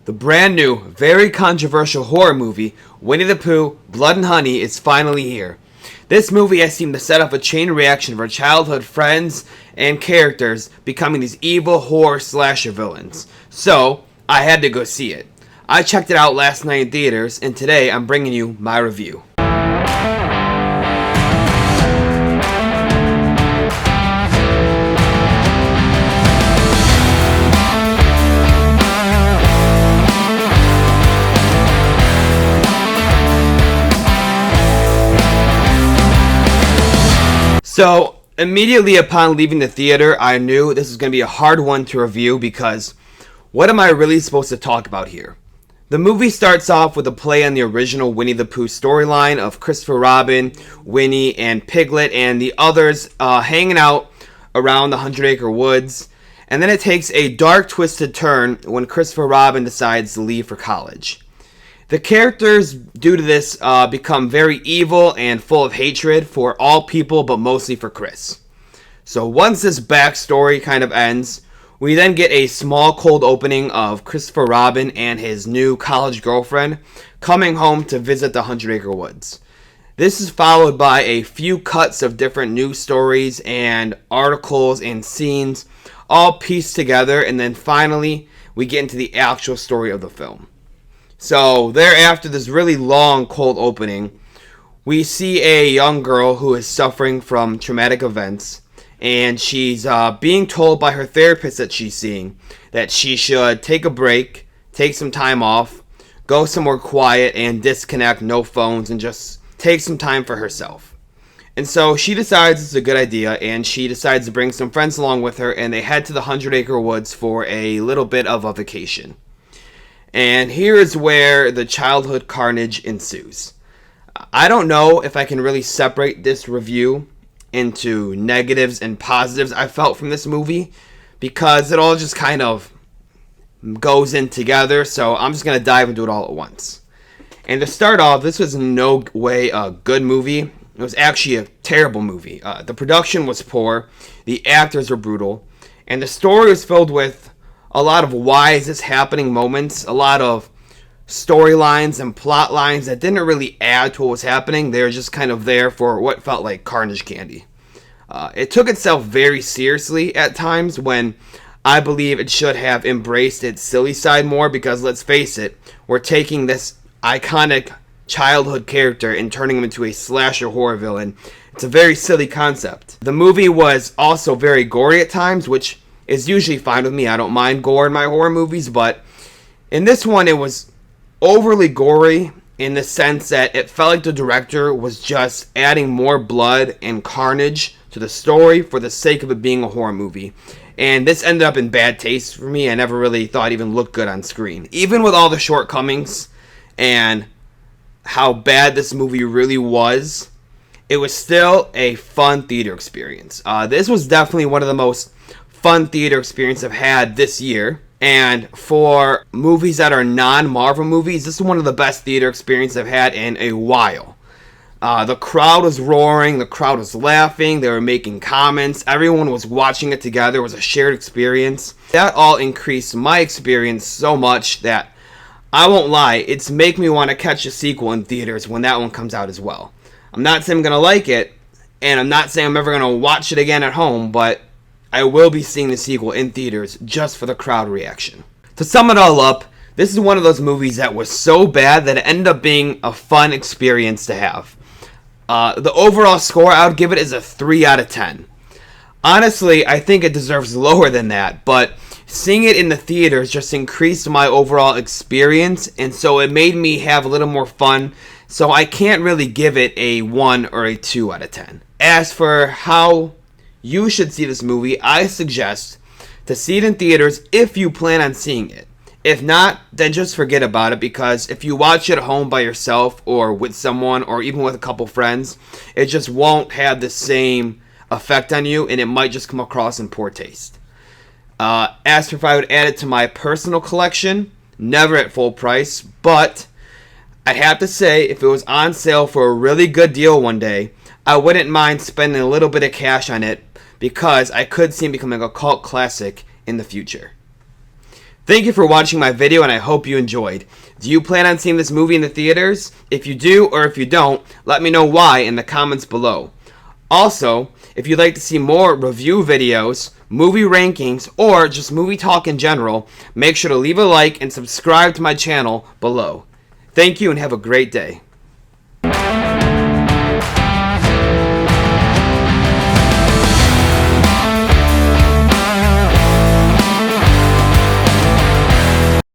The brand new, very controversial horror movie, Winnie the Pooh, Blood and Honey, is finally here. This movie has seemed to set up a chain reaction of our childhood friends and characters becoming these evil horror slasher villains. So, I had to go see it. I checked it out last night in theaters, and today I'm bringing you my review. So, immediately upon leaving the theater, I knew this was going to be a hard one to review because what am I really supposed to talk about here? The movie starts off with a play on the original Winnie the Pooh storyline of Christopher Robin, Winnie, and Piglet and the others hanging out around the 100-acre woods. And then it takes a dark, twisted turn when Christopher Robin decides to leave for college. The characters, due to this, become very evil and full of hatred for all people, but mostly for Chris. So once this backstory kind of ends, we then get a small cold opening of Christopher Robin and his new college girlfriend coming home to visit the 100-acre woods. This is followed by a few cuts of different news stories and articles and scenes, all pieced together, and then finally we get into the actual story of the film. So, thereafter this really long, cold opening, we see a young girl who is suffering from traumatic events, and she's being told by her therapist that she's seeing that she should take a break, take some time off, go somewhere quiet, and disconnect, no phones, and just take some time for herself. And so she decides it's a good idea, and she decides to bring some friends along with her, and they head to the 100-acre woods for a little bit of a vacation. And here is where the childhood carnage ensues. I don't know if I can really separate this review into negatives and positives I felt from this movie, because it all just kind of goes in together, so I'm just going to dive into it all at once. And to start off, this was in no way a good movie. It was actually a terrible movie. The production was poor, the actors were brutal, and the story was filled with a lot of why is this happening moments, a lot of storylines and plot lines that didn't really add to what was happening. They were just kind of there for what felt like carnage candy. It took itself very seriously at times when I believe it should have embraced its silly side more, because let's face it, we're taking this iconic childhood character and turning him into a slasher horror villain. It's a very silly concept. The movie was also very gory at times, which is usually fine with me. I don't mind gore in my horror movies, but in this one it was overly gory in the sense that it felt like the director was just adding more blood and carnage to the story for the sake of it being a horror movie. And this ended up in bad taste for me. I never really thought it even looked good on screen. Even with all the shortcomings and how bad this movie really was, it was still a fun theater experience. This was definitely one of the most fun theater experience I've had this year. And for movies that are non-Marvel movies, this is one of the best theater experiences I've had in a while. The crowd was roaring, the crowd was laughing, they were making comments, everyone was watching it together. It was a shared experience. That all increased my experience so much that I won't lie, it's make me want to catch a sequel in theaters when that one comes out as well. I'm not saying I'm going to like it, and I'm not saying I'm ever going to watch it again at home, but I will be seeing the sequel in theaters just for the crowd reaction. To sum it all up, this is one of those movies that was so bad that it ended up being a fun experience to have. The overall score I would give it is a 3 out of 10. Honestly, I think it deserves lower than that, but seeing it in the theaters just increased my overall experience, and so it made me have a little more fun, so I can't really give it a 1 or a 2 out of 10. As for how you should see this movie, I suggest to see it in theaters if you plan on seeing it. If not, then just forget about it, because if you watch it at home by yourself or with someone or even with a couple friends, it just won't have the same effect on you, and it might just come across in poor taste. As for if I would add it to my personal collection, never at full price, but I'd have to say if it was on sale for a really good deal one day, I wouldn't mind spending a little bit of cash on it, because I could see it becoming a cult classic in the future. Thank you for watching my video, and I hope you enjoyed. Do you plan on seeing this movie in the theaters? If you do, or if you don't, let me know why in the comments below. Also, if you'd like to see more review videos, movie rankings, or just movie talk in general, make sure to leave a like and subscribe to my channel below. Thank you and have a great day.